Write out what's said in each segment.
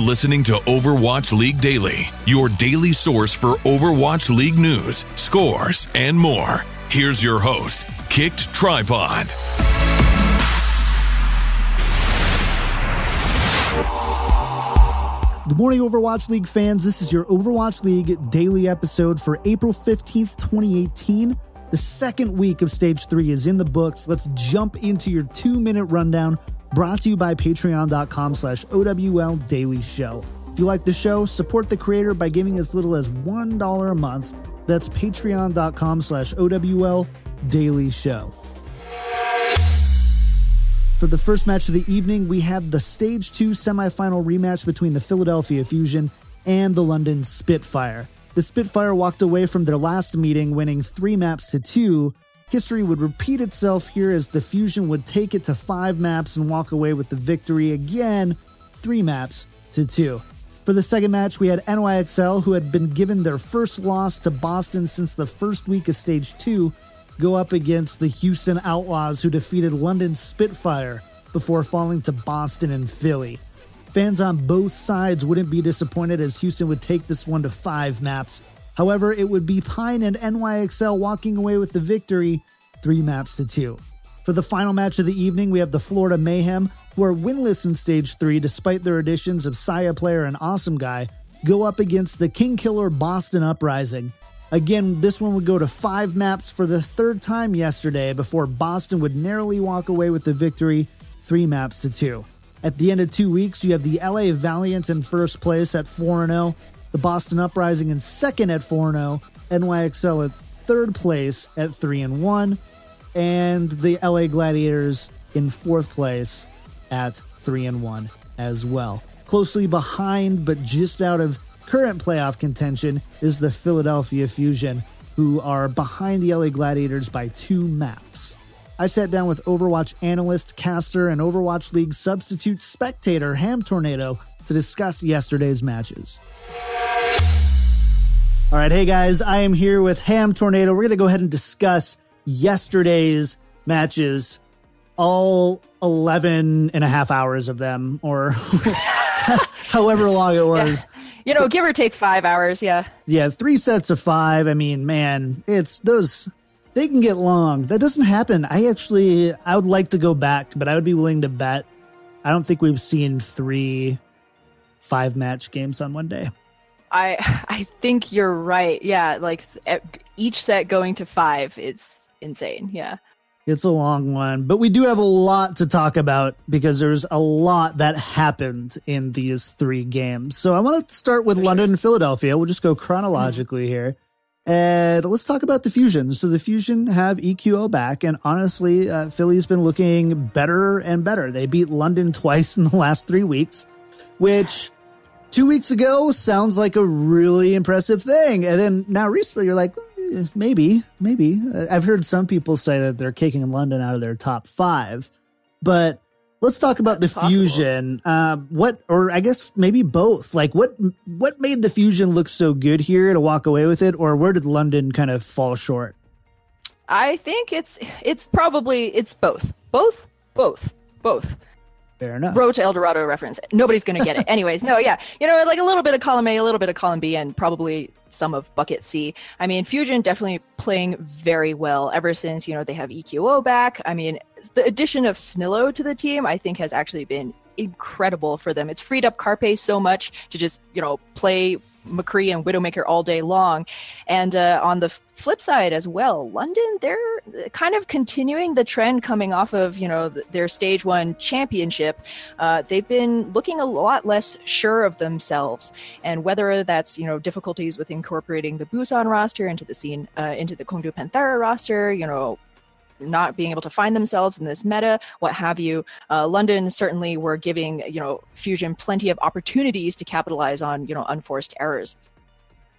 listening to Overwatch League Daily, your daily source for Overwatch League news, scores, and more. Here's your host, KickedTripod. Good morning, Overwatch League fans. This is your Overwatch League daily episode for April 15th, 2018. The second week of Stage 3 is in the books. Let's jump into your 2-minute rundown, brought to you by patreon.com/OWL Daily Show. If you like the show, support the creator by giving as little as $1 a month. That's patreon.com/OWL Daily Show. For the first match of the evening, we had the Stage 2 semifinal rematch between the Philadelphia Fusion and the London Spitfire. The Spitfire walked away from their last meeting, winning 3-2. History would repeat itself here as the Fusion would take it to 5 maps and walk away with the victory again, 3-2. For the second match, we had NYXL, who had been given their first loss to Boston since the first week of Stage 2, go up against the Houston Outlaws, who defeated London Spitfire before falling to Boston and Philly. Fans on both sides wouldn't be disappointed as Houston would take this one to 5 maps. However, it would be Pine and NYXL walking away with the victory, 3-2. For the final match of the evening, we have the Florida Mayhem, who are winless in Stage 3 despite their additions of Saya Player and Awesome Guy, go up against the King Killer Boston Uprising. Again, this one would go to 5 maps for the third time yesterday before Boston would narrowly walk away with the victory, 3-2. At the end of 2 weeks, you have the LA Valiant in first place at 4-0, the Boston Uprising in second at 4-0, NYXL at third place at 3-1, and the LA Gladiators in fourth place at 3-1 as well. Closely behind, but just out of current playoff contention, is the Philadelphia Fusion, who are behind the LA Gladiators by 2 maps. I sat down with Overwatch analyst, caster, and Overwatch League substitute spectator Ham Tornado to discuss yesterday's matches. All right, hey guys, I am here with Ham Tornado. We're going to go ahead and discuss yesterday's matches, all 11 and a half hours of them, or however long it was. Yeah. You know, give or take 5 hours, yeah. Yeah, 3 sets of 5. I mean, man, it's those, they can get long. That doesn't happen. I would like to go back, but I would be willing to bet. I don't think we've seen 3 5-match games on one day. I think you're right. Yeah, like each set going to 5, it's insane. Yeah. It's a long one, but we do have a lot to talk about because there's a lot that happened in these 3 games. So I want to start with London and Philadelphia. We'll just go chronologically here. And let's talk about the Fusion. So the Fusion have EQO back, and honestly, Philly's been looking better and better. They beat London twice in the last 3 weeks, which 2 weeks ago sounds like a really impressive thing. And then now recently you're like, maybe. I've heard some people say that they're kicking London out of their top 5, but let's talk about the Fusion. Or I guess maybe both. Like what made the Fusion look so good here to walk away with it, or where did London kind of fall short? I think it's both. Both. Fair enough. Road to El Dorado reference. Nobody's going to get it. Anyways, no, yeah. You know, like a little bit of column A, a little bit of column B, and probably some of bucket C. I mean, Fusion definitely playing very well ever since, you know, they have EQO back. I mean, the addition of Snillo to the team, I think, has actually been incredible for them. It's freed up Carpe so much to just, you know, play McCree and Widowmaker all day long. And on the flip side as well, London, they're kind of continuing the trend coming off of, you know, their Stage 1 championship. They've been looking a lot less sure of themselves, and whether that's, you know, difficulties with incorporating the Busan roster into the scene, into the Kongdu Panthera roster, you know, not being able to find themselves in this meta, what have you. London certainly were giving, you know, Fusion plenty of opportunities to capitalize on, you know, unforced errors.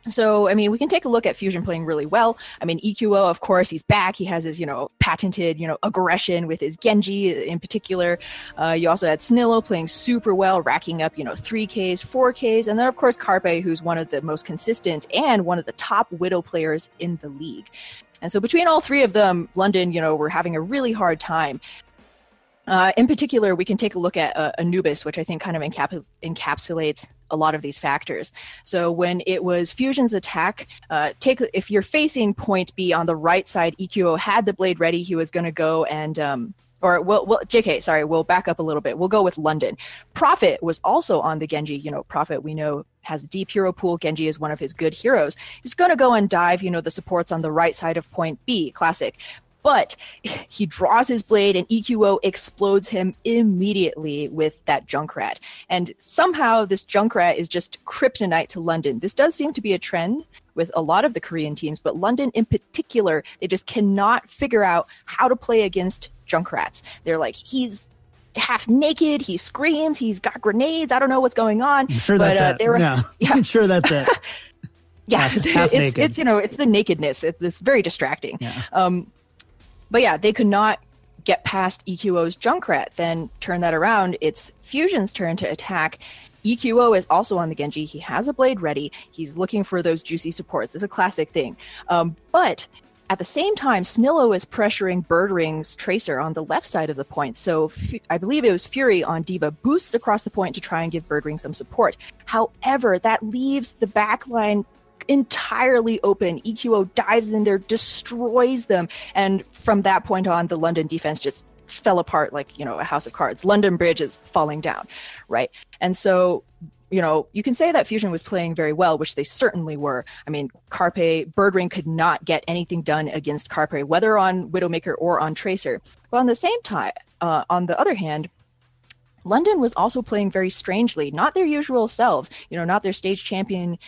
So, I mean, we can take a look at Fusion playing really well. I mean, EQO, of course, he's back. He has his, you know, patented, you know, aggression with his Genji in particular. You also had Snillo playing super well, racking up, you know, 3Ks, 4Ks. And then, of course, Carpe, who's one of the most consistent and one of the top Widow players in the league. And so between all three of them, London, you know, were having a really hard time. In particular, we can take a look at Anubis, which I think kind of encapsulates a lot of these factors. So when it was Fusion's attack, if you're facing point B on the right side, EQO had the blade ready. He was going to go and JK, sorry, we'll back up a little bit. We'll go with London. Prophet was also on the Genji. Prophet, we know, has a deep hero pool. Genji is one of his good heroes. He's going to go and dive, the supports on the right side of point B, classic. But he draws his blade and EQO explodes him immediately with that Junkrat. And somehow this Junkrat is just kryptonite to London. This does seem to be a trend with a lot of the Korean teams, but London in particular, they just cannot figure out how to play against Junkrats. They're like, he's half naked, he screams, he's got grenades, I don't know what's going on. I'm sure that's it. Yeah. I'm sure that's it. Yeah, half naked. It's it's the nakedness. It's very distracting. Yeah. But yeah, they could not get past EQO's Junkrat. Then turn that around, it's Fusion's turn to attack. EQO is also on the Genji. He has a blade ready. He's looking for those juicy supports. It's a classic thing. But at the same time, Snillo is pressuring Birdring's Tracer on the left side of the point. So I believe it was Fury on D.Va boosts across the point to try and give Birdring some support. However, that leaves the backline entirely open. EQO dives in there, destroys them. And from that point on, the London defense just fell apart like, a house of cards. London Bridge is falling down, right? And so, you can say that Fusion was playing very well, which they certainly were. I mean, Birdring could not get anything done against Carpe, whether on Widowmaker or on Tracer. But on the same time, on the other hand, London was also playing very strangely, not their usual selves, not their stage one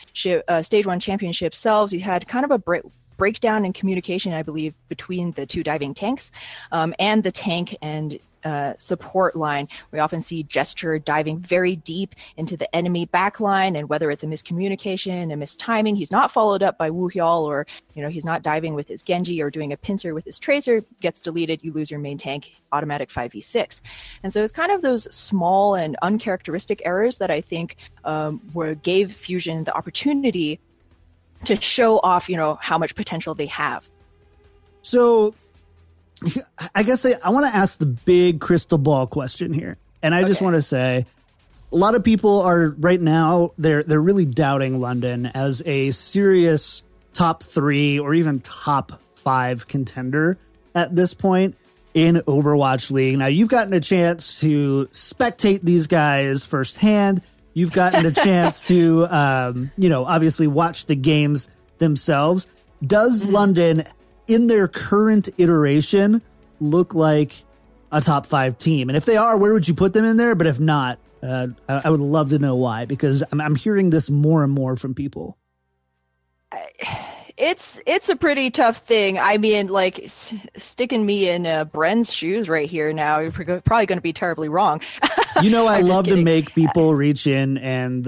championship selves. You had kind of a breakdown in communication, I believe, between the two diving tanks and the tank and support line. We often see Gesture diving very deep into the enemy backline, and whether it's a miscommunication, a mistiming, he's not followed up by Woo Hyol, or he's not diving with his Genji or doing a pincer with his Tracer, gets deleted, you lose your main tank, automatic 5v6. And so it's kind of those small and uncharacteristic errors that I think gave Fusion the opportunity to show off, how much potential they have. So I guess I want to ask the big crystal ball question here. And I just want to say, a lot of people are right now, they're really doubting London as a serious top 3 or even top 5 contender at this point in Overwatch League. Now, you've gotten a chance to spectate these guys firsthand. You've gotten a chance to, obviously watch the games themselves. Does London, in their current iteration, look like a top 5 team? And if they are, where would you put them in there? But if not, I would love to know why, because I'm hearing this more and more from people. It's a pretty tough thing. I mean, like, sticking me in Bren's shoes right here now, you're probably going to be terribly wrong. I love to make people reach in and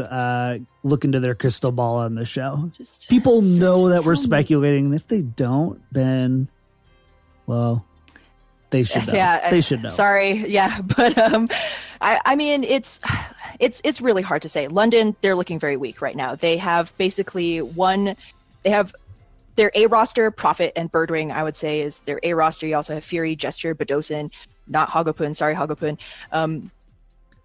look into their crystal ball on the show. People know that we're speculating, and if they don't, then, well, they should know. Yeah, they should know. Sorry, yeah, but I mean, it's really hard to say. London, they're looking very weak right now. They have basically their A roster, Prophet and Birdring, I would say, is their A roster. You also have Fury, Gesture, Badosin, not Hagopun, sorry, Hagopun.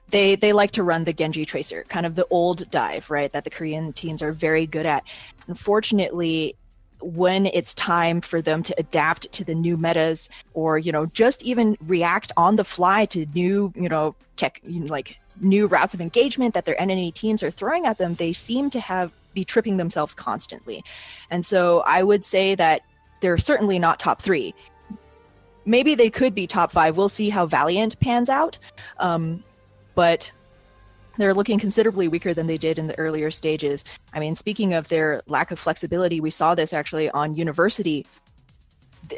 They like to run the Genji Tracer, kind of the old dive, right, that the Korean teams are very good at. Unfortunately, when it's time for them to adapt to the new metas, or, just even react on the fly to new, new routes of engagement that their enemy teams are throwing at them, they seem to be tripping themselves constantly. And so I would say that they're certainly not top 3. Maybe they could be top 5. We'll see how Valiant pans out. But they're looking considerably weaker than they did in the earlier stages. I mean, speaking of their lack of flexibility, we saw this actually on University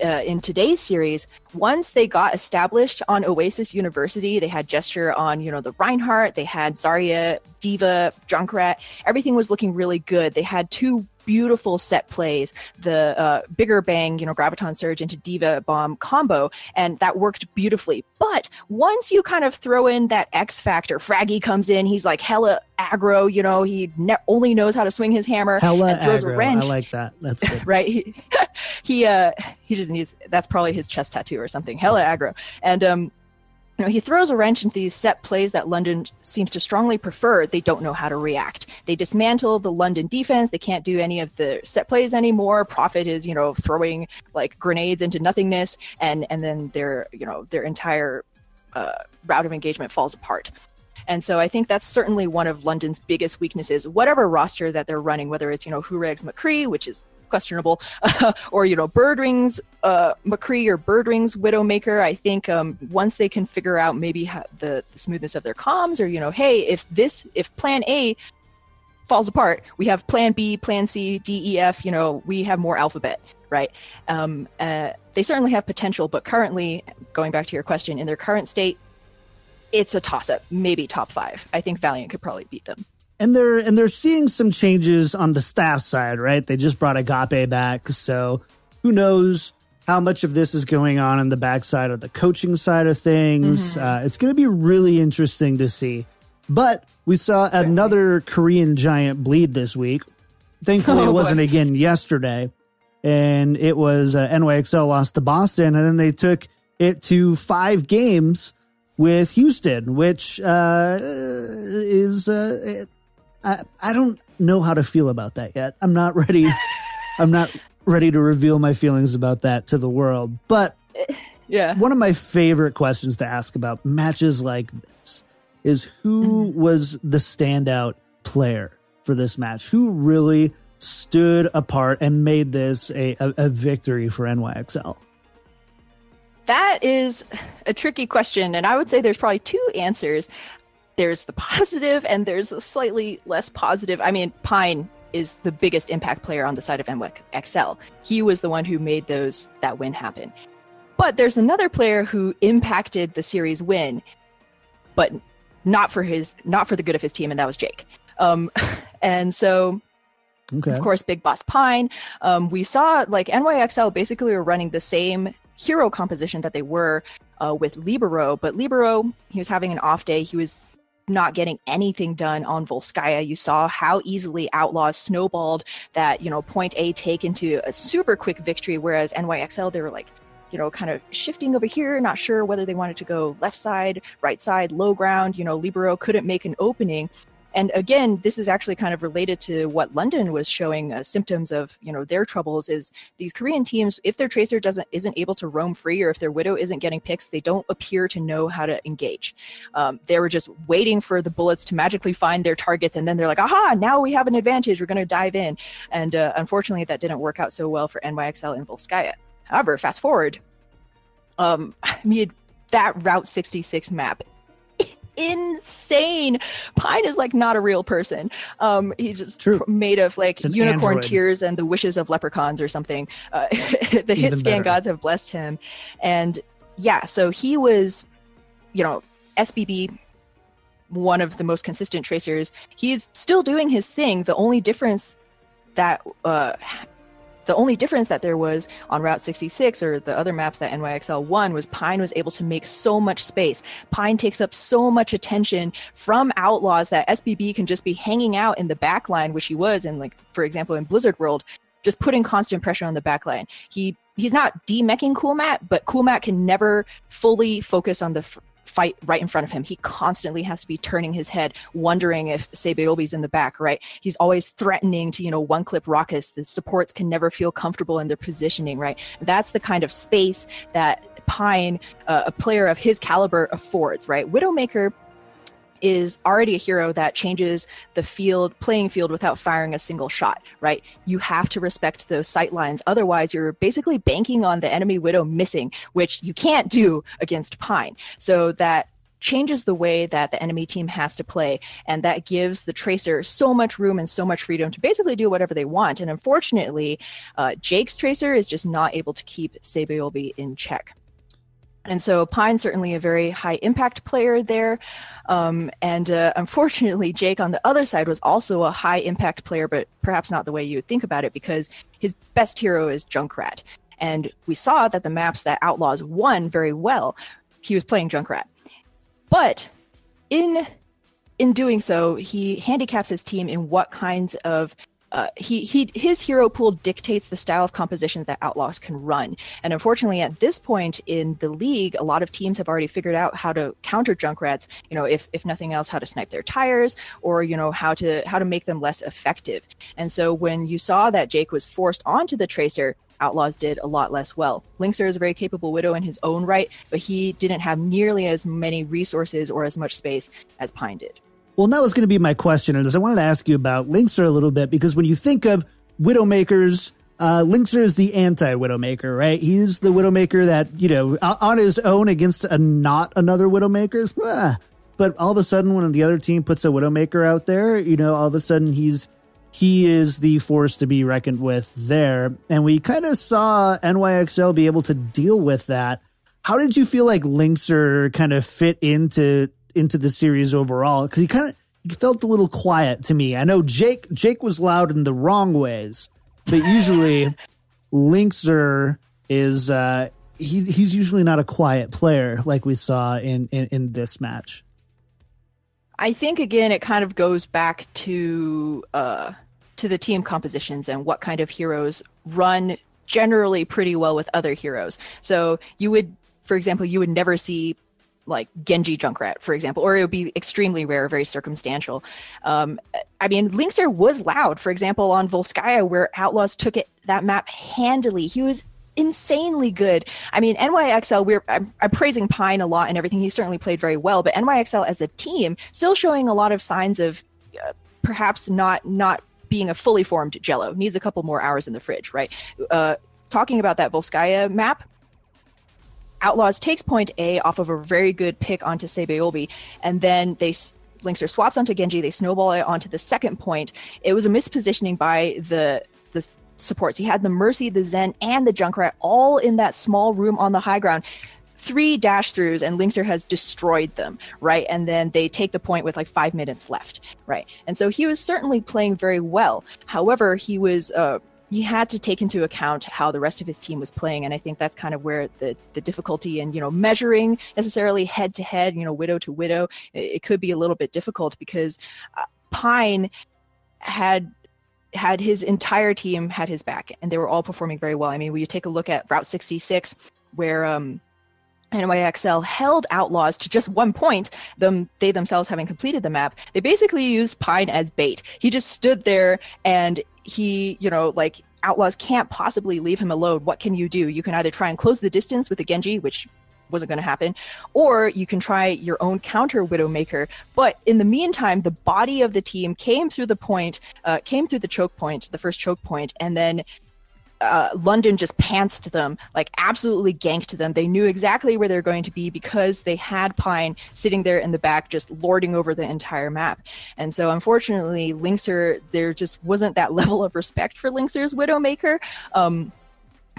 in today's series. Once they got established on Oasis University, they had Gesture on, the Reinhardt, they had Zarya, D.Va, Junkrat. Everything was looking really good. They had 2 beautiful set plays, the Bigger Bang, Graviton Surge into D.Va Bomb combo, and that worked beautifully. But once you kind of throw in that X factor, Fraggy comes in, he's like hella aggro, he only knows how to swing his hammer hella and throws aggro. A wrench. I like that. That's good. Right? He just needs, that's probably his chest tattoo or something, hella aggro. And he throws a wrench into these set plays that London seems to strongly prefer. They don't know how to react. They dismantle the London defense. They can't do any of the set plays anymore. Profit is, throwing like grenades into nothingness, and then their entire route of engagement falls apart. And so I think that's certainly one of London's biggest weaknesses. Whatever roster that they're running, whether it's Hureg's McCree, which is questionable, or Birdring's McCree or Birdring's Widowmaker. I think once they can figure out maybe the smoothness of their comms, or hey, if Plan A falls apart, we have Plan B, Plan C, D, E, F. We have more alphabet, right? They certainly have potential, but currently, going back to your question, in their current state, it's a toss-up, maybe top 5. I think Valiant could probably beat them. And they're seeing some changes on the staff side, right? They just brought Agape back, so who knows how much of this is going on the backside of the coaching side of things. It's going to be really interesting to see. But we saw another Korean giant bleed this week. Thankfully, it wasn't again yesterday. And it was NYXL lost to Boston, and then they took it to 5 games with Houston, which is... I don't know how to feel about that yet. I'm not ready. I'm not ready to reveal my feelings about that to the world. But one of my favorite questions to ask about matches like this is who was the standout player for this match? Who really stood apart and made this a victory for NYXL? That is a tricky question, and I would say there's probably 2 answers. There's the positive and there's a slightly less positive. I mean, Pine is the biggest impact player on the side of NYXL. He was the one who made that win happen. But there's another player who impacted the series win, but not for the good of his team, and that was Jake. And so, of course, Big Boss Pine. We saw like NYXL basically were running the same hero composition that they were with Libero, but Libero, he was having an off day. He was not getting anything done on Volskaya. You saw how easily Outlaws snowballed that, point A take into a super quick victory, whereas NYXL, they were like, kind of shifting over here, not sure whether they wanted to go left side, right side, low ground. Libero couldn't make an opening. And again, this is actually kind of related to what London was showing symptoms of, their troubles is these Korean teams, if their Tracer isn't able to roam free, or if their Widow isn't getting picks, they don't appear to know how to engage. They were just waiting for the bullets to magically find their targets, and then they're like, aha, now we have an advantage, we're going to dive in. And unfortunately, that didn't work out so well for NYXL and Volskaya. However, fast forward, that Route 66 map, insane. Pine is like not a real person. He's just made of like unicorn android. Tears and the wishes of leprechauns or something. The hit scan gods have blessed him. And so he was, SBB, one of the most consistent tracers. He's still doing his thing. The only difference that there was on Route 66 or the other maps that NYXL won was Pine was able to make so much space. Pine takes up so much attention from Outlaws that SBB can just be hanging out in the back line, which he was in, like, for example, in Blizzard World, just putting constant pressure on the back line. He's not demeching Coolmat, but Coolmat can never fully focus on the fight right in front of him. He constantly has to be turning his head, wondering if Sebeobi's in the back, right? He's always threatening to, one-clip Raucus. The supports can never feel comfortable in their positioning, right? That's the kind of space that Pine, a player of his caliber, affords, right? Widowmaker is already a hero that changes the playing field without firing a single shot, right? You have to respect those sight lines. Otherwise, you're basically banking on the enemy Widow missing, which you can't do against Pine. So that changes the way that the enemy team has to play, and that gives the Tracer so much room and so much freedom to basically do whatever they want. And unfortunately, Jake's Tracer is just not able to keep Sebeobi in check. And so Pine's certainly a very high impact player there. Unfortunately, Jake on the other side was also a high impact player, but perhaps not the way you would think about it, because his best hero is Junkrat. And we saw that the maps that Outlaws won very well, he was playing Junkrat. But in doing so, he handicaps his team in what kinds of his hero pool dictates the style of compositions that Outlaws can run. And unfortunately, at this point in the league, a lot of teams have already figured out how to counter Junkrats, if nothing else, how to snipe their tires, or, how to make them less effective. And so when you saw that Jake was forced onto the Tracer, Outlaws did a lot less well. Linkzr is a very capable Widow in his own right, but he didn't have nearly as many resources or as much space as Pine did. Well, that was going to be my question, and I wanted to ask you about Linkzr a little bit, because when you think of Widowmakers, Linkzr is the anti-Widowmaker, right? He's the Widowmaker that, on his own against not another Widowmaker, but all of a sudden when the other team puts a Widowmaker out there, all of a sudden he is the force to be reckoned with there. And we kind of saw NYXL be able to deal with that. How did you feel like Linkzr kind of fit into the series overall? Because he felt a little quiet to me. I know Jake was loud in the wrong ways, but usually Linkzr is he's usually not a quiet player like we saw in this match. I think, again, it kind of goes back to the team compositions and what kind of heroes run generally pretty well with other heroes. So for example, you would never see like Genji Junkrat, for example, or it would be extremely rare, very circumstantial. Linkzr was loud, for example, on Volskaya, where Outlaws took that map handily. He was insanely good. NYXL, I'm praising Pine a lot and everything. He certainly played very well, but NYXL as a team still showing a lot of signs of perhaps not being a fully formed Jello. Needs a couple more hours in the fridge, right? Talking about that Volskaya map, Outlaws takes point A off of a very good pick onto Sebeobi, and then Linkzr swaps onto Genji. They snowball it onto the second point. It was a mispositioning by the supports. He had the Mercy, the Zen, and the Junkrat all in that small room on the high ground. 3 dash throughs, and Linkzr has destroyed them, right? And then they take the point with like 5 minutes left, right? And so he was certainly playing very well. However, he had to take into account how the rest of his team was playing, and I think that's kind of where the difficulty in measuring necessarily head to head, Widow to Widow, it could be a little bit difficult, because Pine had his entire team had his back, and they were all performing very well. When you take a look at Route 66, where NYXL held Outlaws to just 1 point, they themselves having completed the map, they basically used Pine as bait. He just stood there, and he, Outlaws can't possibly leave him alone. What can you do? You can either try and close the distance with the Genji, which wasn't going to happen, or you can try your own counter Widowmaker. But in the meantime, the body of the team came through the choke point, the first choke point, and then London just pantsed them, absolutely ganked them. They knew exactly where they're going to be because they had Pine sitting there in the back, just lording over the entire map. And so, unfortunately, Linkzr, there just wasn't that level of respect for Linkzr's Widowmaker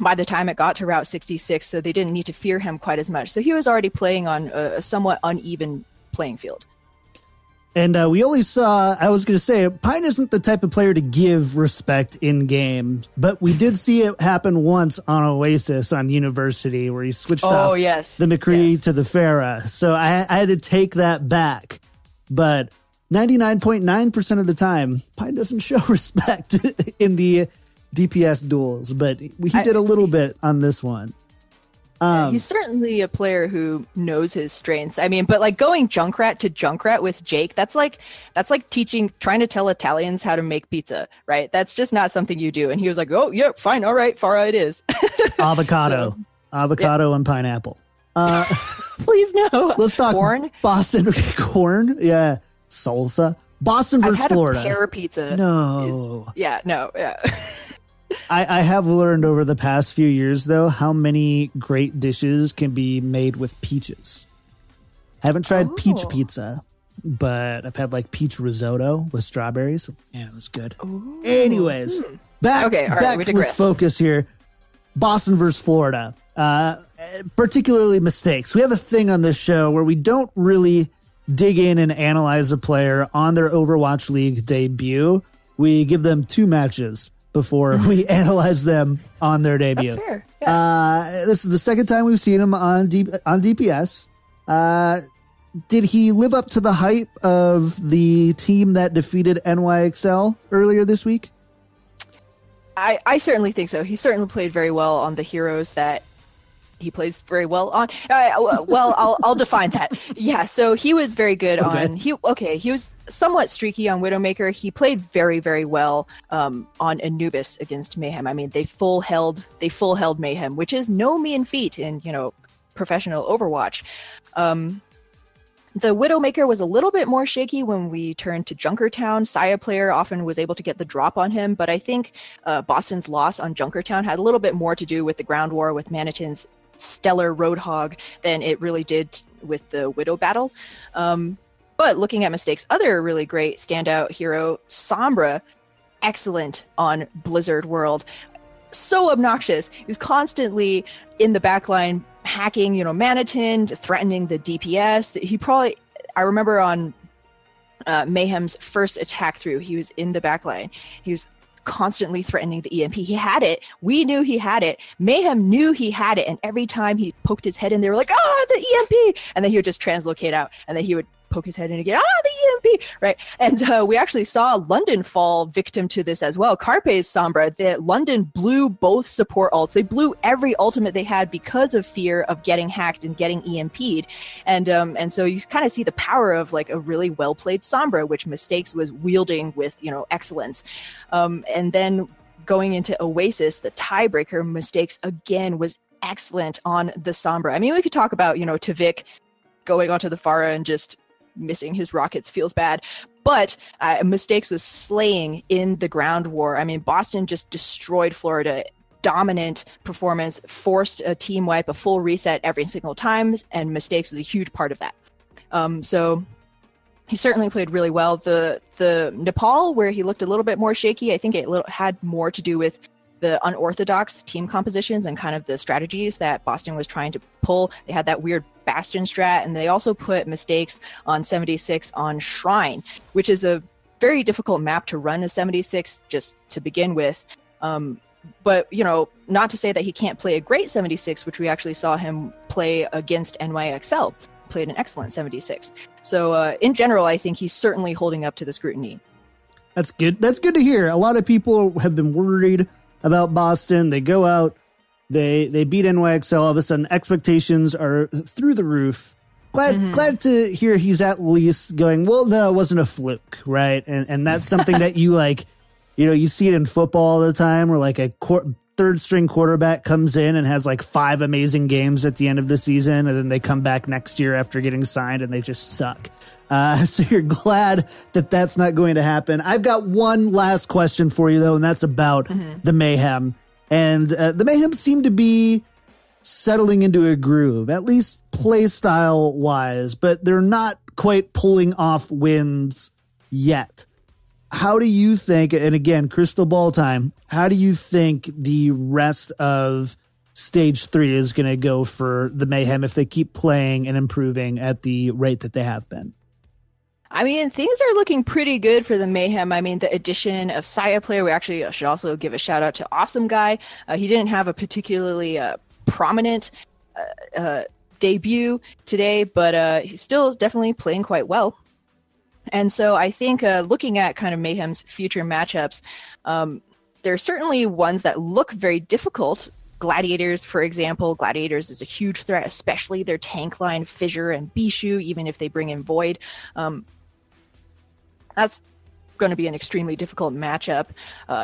by the time it got to Route 66, so they didn't need to fear him quite as much. So he was already playing on a somewhat uneven playing field. And we only saw, I was going to say, Pine isn't the type of player to give respect in game, but we did see it happen once on Oasis on University, where he switched off the McCree to the Pharah. So I had to take that back. But 99.9% of the time, Pine doesn't show respect in the DPS duels, but he did a little bit on this one. He's certainly a player who knows his strengths. But going Junkrat to Junkrat with Jake, that's like trying to tell Italians how to make pizza, right? That's just not something you do. And he was like, oh, yeah, fine. All right. Farah it is. Avocado and pineapple. Please no. Let's talk corn. Boston. Corn. Yeah. Salsa. Boston versus Florida. A pear pizza. No. Yeah. I have learned over the past few years, though, how many great dishes can be made with peaches. I haven't tried peach pizza, but I've had peach risotto with strawberries. Yeah, it was good. Ooh. Anyways, back. Let's focus here. Boston versus Florida. Particularly mistakes. We have a thing on this show where we don't really dig in and analyze a player on their Overwatch League debut. We give them 2 matches before we analyze them on their debut. That's fair. Yeah. This is the second time we've seen him on DPS. Did he live up to the hype of the team that defeated NYXL earlier this week? I certainly think so. He certainly played very well on the heroes that he plays very well on. Well, I'll define that. Yeah, so he was very good on. He was somewhat streaky on Widowmaker. He played very, very well on Anubis against Mayhem. I mean, they full held Mayhem, which is no mean feat in professional Overwatch. The Widowmaker was a little bit more shaky when we turned to Junkertown. Saya player often was able to get the drop on him, but I think Boston's loss on Junkertown had a little bit more to do with the ground war with Manitin's stellar Roadhog than it really did with the Widow battle. But looking at Mistake's other really great standout hero, Sombra, excellent on Blizzard World. So obnoxious. He was constantly in the backline hacking, Manitin, threatening the DPS. I remember on Mayhem's first attack through, he was in the backline. He was constantly threatening the EMP. He had it. We knew he had it. Mayhem knew he had it. And every time he poked his head in, they were like, the EMP. And then he would just translocate out. And then he would poke his head in again. The EMP. Right. And we actually saw London fall victim to this as well. Carpe's Sombra, that London blew both support ults. They blew every ultimate they had because of fear of getting hacked and getting EMP'd. And so you kind of see the power of like a really well played Sombra, which Mistakes was wielding with, excellence. And then going into Oasis, the tiebreaker, Mistakes again was excellent on the Sombra. I mean, we could talk about, Tavik going onto the Pharah and just missing his rockets feels bad, but Mistakes was slaying in the ground war. I mean, Boston just destroyed Florida. Dominant performance, forced a team wipe, a full reset every single time, and Mistakes was a huge part of that. So he certainly played really well. The Nepal, where he looked a little bit more shaky, I think it had more to do with the unorthodox team compositions and kind of the strategies that Boston was trying to pull. They had that weird Bastion strat, and they also put Mistakes on 76 on Shrine, which is a very difficult map to run as 76 just to begin with. But, not to say that he can't play a great 76, which we actually saw him play against NYXL, played an excellent 76. So in general, I think he's certainly holding up to the scrutiny. That's good. That's good to hear. A lot of people have been worried about Boston. They go out, they beat NYXL. All of a sudden, expectations are through the roof. Glad to hear he's at least going, well, no, it wasn't a fluke, right? And that's something that you like, you see it in football all the time, where like a third string quarterback comes in and has like 5 amazing games at the end of the season, and then they come back next year after getting signed and they just suck. So you're glad that that's not going to happen. I've got one last question for you, though, and that's about the Mayhem. And the Mayhem seem to be settling into a groove, at least play style wise, but they're not quite pulling off wins yet. How do you think, and again, crystal ball time, how do you think the rest of Stage 3 is going to go for the Mayhem if they keep playing and improving at the rate that they have been? I mean, things are looking pretty good for the Mayhem. I mean, the addition of Saya player, we actually should also give a shout out to Awesome Guy. He didn't have a particularly prominent debut today, but he's still definitely playing quite well. And so I think looking at kind of Mayhem's future matchups, there are certainly ones that look very difficult. Gladiators, for example. Gladiators is a huge threat, especially their tank line, Fissure and Bishu, even if they bring in Void. That's going to be an extremely difficult matchup.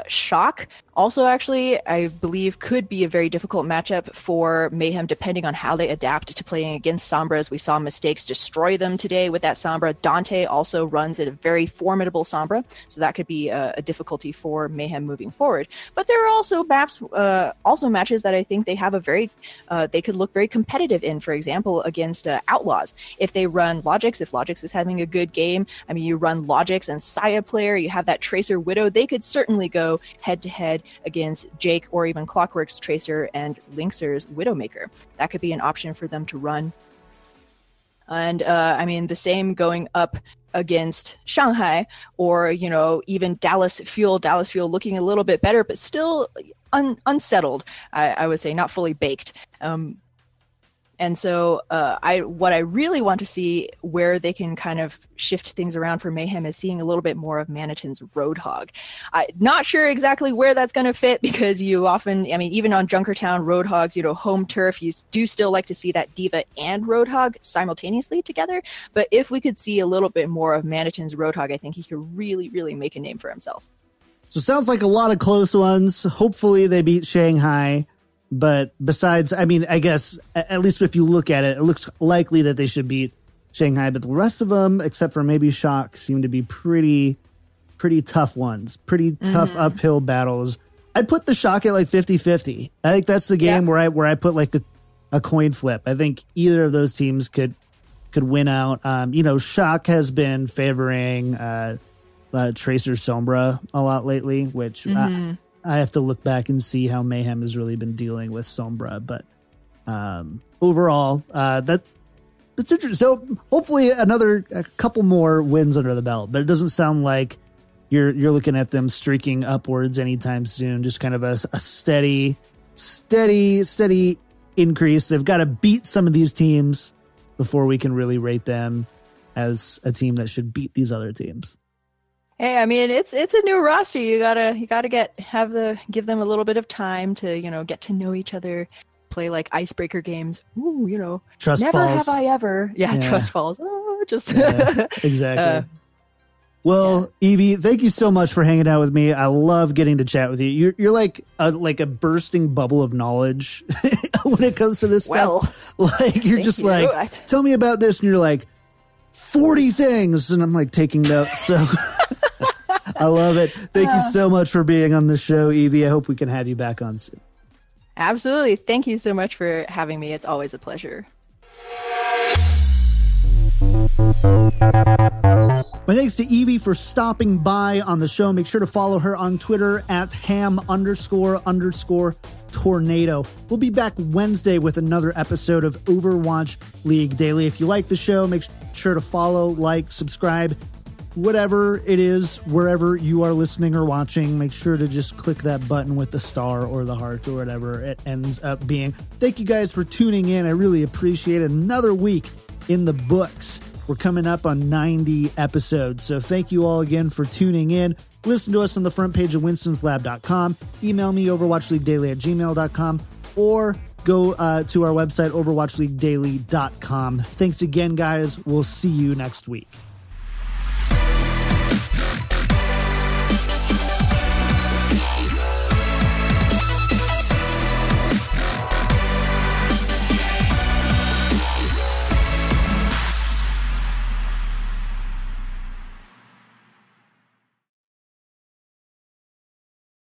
Shock also actually, I believe, could be a very difficult matchup for Mayhem, depending on how they adapt to playing against Sombra, as we saw Mistakes destroy them today with that Sombra. Dante also runs a very formidable Sombra, so that could be a difficulty for Mayhem moving forward. But there are also maps, also matches that I think they have a very, they could look very competitive in, for example, against Outlaws. If they run Logix, if Logix is having a good game, I mean, you run Logix and Saya player, you have that Tracer Widow, they could certainly go head-to-head against Jake or even Clockwork's Tracer and Lynxer's Widowmaker. That could be an option for them to run. And I mean, the same going up against Shanghai or, even Dallas Fuel. Dallas Fuel looking a little bit better, but still unsettled, I would say, not fully baked. And so what I really want to see where they can kind of shift things around for Mayhem is seeing a little bit more of Maniton's Roadhog. Not sure exactly where that's going to fit, because you often, I mean, even on Junkertown Roadhogs, you know, home turf, you do still like to see that Diva and Roadhog simultaneously together. But if we could see a little bit more of Maniton's Roadhog, I think he could really, really make a name for himself. So it sounds like a lot of close ones. Hopefully they beat Shanghai. But besides, I mean, I guess, at least if you look at it, it looks likely that they should beat Shanghai. But the rest of them, except for maybe Shock, seem to be pretty tough ones. Pretty tough uphill battles. I'd put the Shock at like 50-50. I think that's the game where I put like a coin flip. I think either of those teams could win out. You know, Shock has been favoring Tracer Sombra a lot lately, which... I have to look back and see how Mayhem has really been dealing with Sombra, but overall, that's interesting. So hopefully a couple more wins under the belt, but it doesn't sound like you're looking at them streaking upwards anytime soon. Just kind of a steady increase. They've got to beat some of these teams before we can really rate them as a team that should beat these other teams. Hey, I mean, it's a new roster. You gotta give them a little bit of time to, you know, get to know each other, play like icebreaker games. Ooh, you know, Trust never falls. Have I ever. Yeah. Trust falls. Oh, just exactly. Well, Evie, thank you so much for hanging out with me. I love getting to chat with you. You're like a bursting bubble of knowledge when it comes to this stuff. Like you're just like, tell me about this, and you're like 40 things, and I'm like taking notes. So. I love it. Thank you so much for being on the show, Evie. I hope we can have you back on soon. Absolutely. Thank you so much for having me. It's always a pleasure. My thanks to Evie for stopping by on the show. Make sure to follow her on Twitter at ham__tornado. We'll be back Wednesday with another episode of Overwatch League Daily. If you like the show, make sure to follow, like, subscribe. Whatever it is, wherever you are listening or watching, make sure to just click that button with the star or the heart or whatever it ends up being. Thank you guys for tuning in. I really appreciate it. Another week in the books. We're coming up on 90 episodes. So thank you all again for tuning in. Listen to us on the front page of winstonslab.com. Email me overwatchleaguedaily@gmail.com or go to our website overwatchleaguedaily.com. Thanks again, guys. We'll see you next week.